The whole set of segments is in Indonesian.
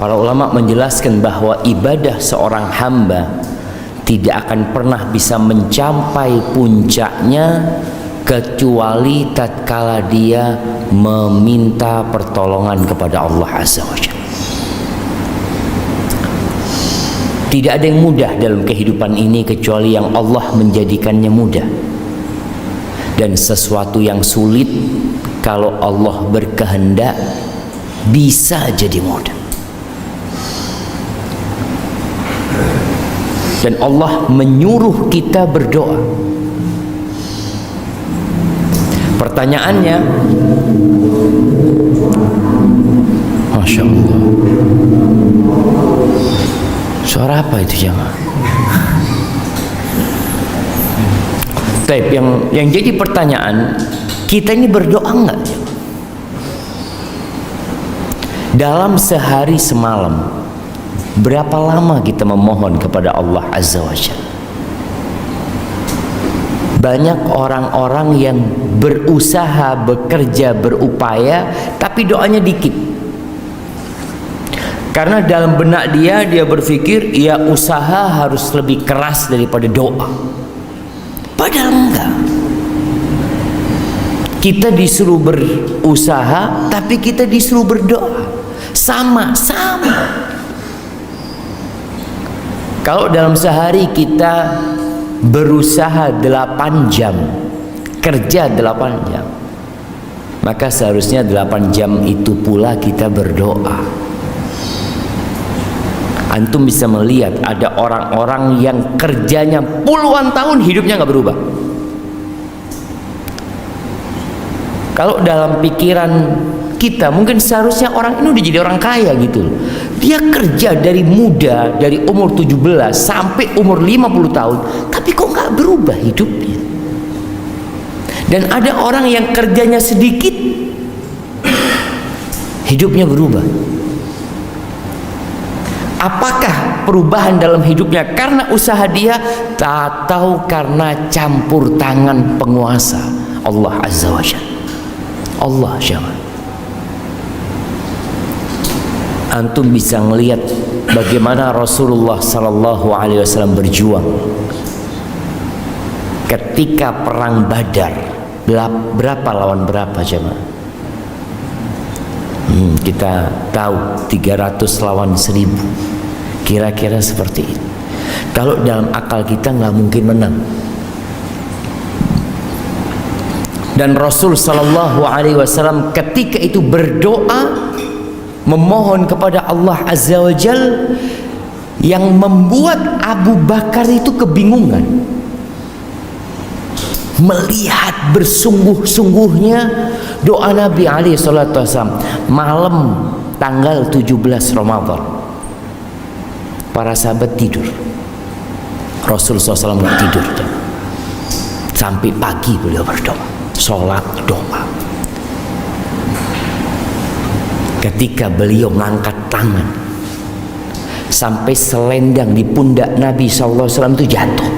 Para ulama menjelaskan bahwa ibadah seorang hamba tidak akan pernah bisa mencapai puncaknya kecuali tatkala dia meminta pertolongan kepada Allah Azza wa Jalla. Tidak ada yang mudah dalam kehidupan ini kecuali yang Allah menjadikannya mudah. Dan sesuatu yang sulit kalau Allah berkehendak bisa jadi mudah. Dan Allah menyuruh kita berdoa. Pertanyaannya, Masya Allah, suara apa itu jemaah? Taib, yang jadi pertanyaan, kita ini berdoa enggak? Dalam sehari semalam berapa lama kita memohon kepada Allah Azza wa Jalla? Banyak orang-orang yang berusaha, bekerja, berupaya, tapi doanya dikit. Karena dalam benak dia berpikir, ya usaha harus lebih keras daripada doa. Padahal enggak. Kita disuruh berusaha, tapi kita disuruh berdoa. Sama-sama. Kalau dalam sehari kita berusaha 8 jam, kerja 8 jam, maka seharusnya 8 jam itu pula kita berdoa. Antum bisa melihat ada orang-orang yang kerjanya puluhan tahun hidupnya nggak berubah. Kalau dalam pikiran kita mungkin seharusnya orang ini udah jadi orang kaya gitu. Dia kerja dari muda, dari umur 17 sampai umur 50 tahun, tapi kok nggak berubah hidupnya. Dan ada orang yang kerjanya sedikit, hidupnya berubah. Apakah perubahan dalam hidupnya karena usaha dia, atau karena campur tangan penguasa Allah Azza wa Jalla? Allah jangan. Antum bisa melihat bagaimana Rasulullah Sallallahu Alaihi Wasallam berjuang ketika perang Badar. Berapa lawan berapa jemaah? Kita tahu 300 lawan 1000, kira-kira seperti itu. Kalau dalam akal kita nggak mungkin menang. Dan Rasul Sallallahu Alaihi Wasallam ketika itu berdoa memohon kepada Allah Azza wa Jal, yang membuat Abu Bakar itu kebingungan melihat bersungguh-sungguhnya doa Nabi alaihi salatu wasallam. Malam tanggal 17 Ramadan para sahabat tidur, Rasul SAW nggak tidur sampai pagi. Beliau berdoa, sholat, doa. Ketika beliau mengangkat tangan, sampai selendang di pundak Nabi SAW itu jatuh,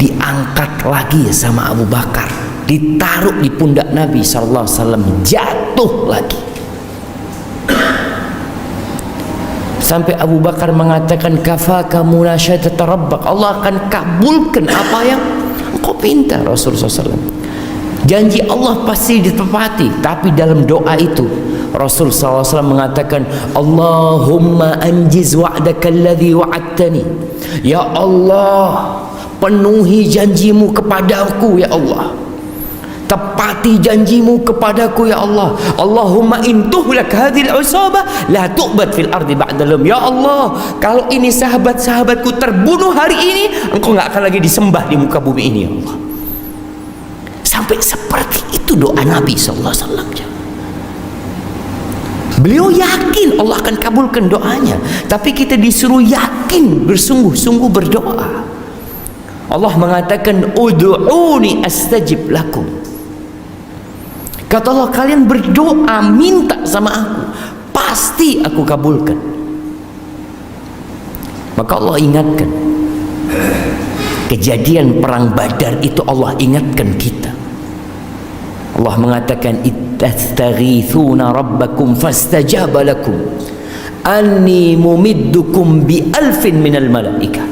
diangkat lagi sama Abu Bakar, ditaruh di pundak Nabi SAW, jatuh lagi. Sampai Abu Bakar mengatakan, kafaka munasyatat rabbak, Allah akan kabulkan apa yang engkau pinta. Rasulullah SAW, janji Allah pasti ditepati. Tapi dalam doa itu Rasul SAW mengatakan, Allahumma anjiz wa'daka alladhi wa'adtani, ya Allah, penuhi janjimu kepadaku ya Allah, tepati janjimu kepadaku ya Allah. Allahumma intuhlak hadhil usabah la tu'bad fil ardi ba'dalum, ya Allah, kalau ini sahabat-sahabatku terbunuh hari ini, engkau gak akan lagi disembah di muka bumi ini ya Allah. Sampai seperti itu doa Nabi SAW. Beliau yakin Allah akan kabulkan doanya, tapi kita disuruh yakin, bersungguh-sungguh berdoa. Allah mengatakan, ud'uni astajib lakum. Kata Allah, kalian berdoa, minta sama aku, pasti aku kabulkan. Maka Allah ingatkan kejadian perang Badar itu, Allah ingatkan kita. Allah mengatakan, ittastaghithuna rabbakum fastajaba lakum anni mumiddukum bi alfin minal malaika.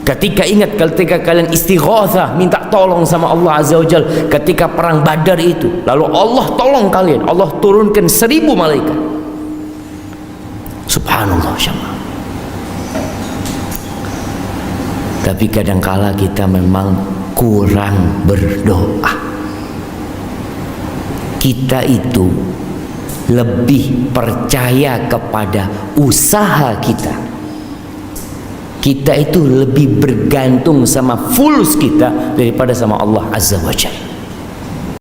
Ketika ingat, ketika kalian istighatsah, minta tolong sama Allah Azza wa Jalla ketika perang Badar itu, lalu Allah tolong kalian, Allah turunkan 1000 malaikat. Subhanallah syama. Tapi kadangkala kita memang kurang berdoa. Kita itu lebih percaya kepada usaha kita. Kita itu lebih bergantung sama fulus kita daripada sama Allah Azza wa Jalla.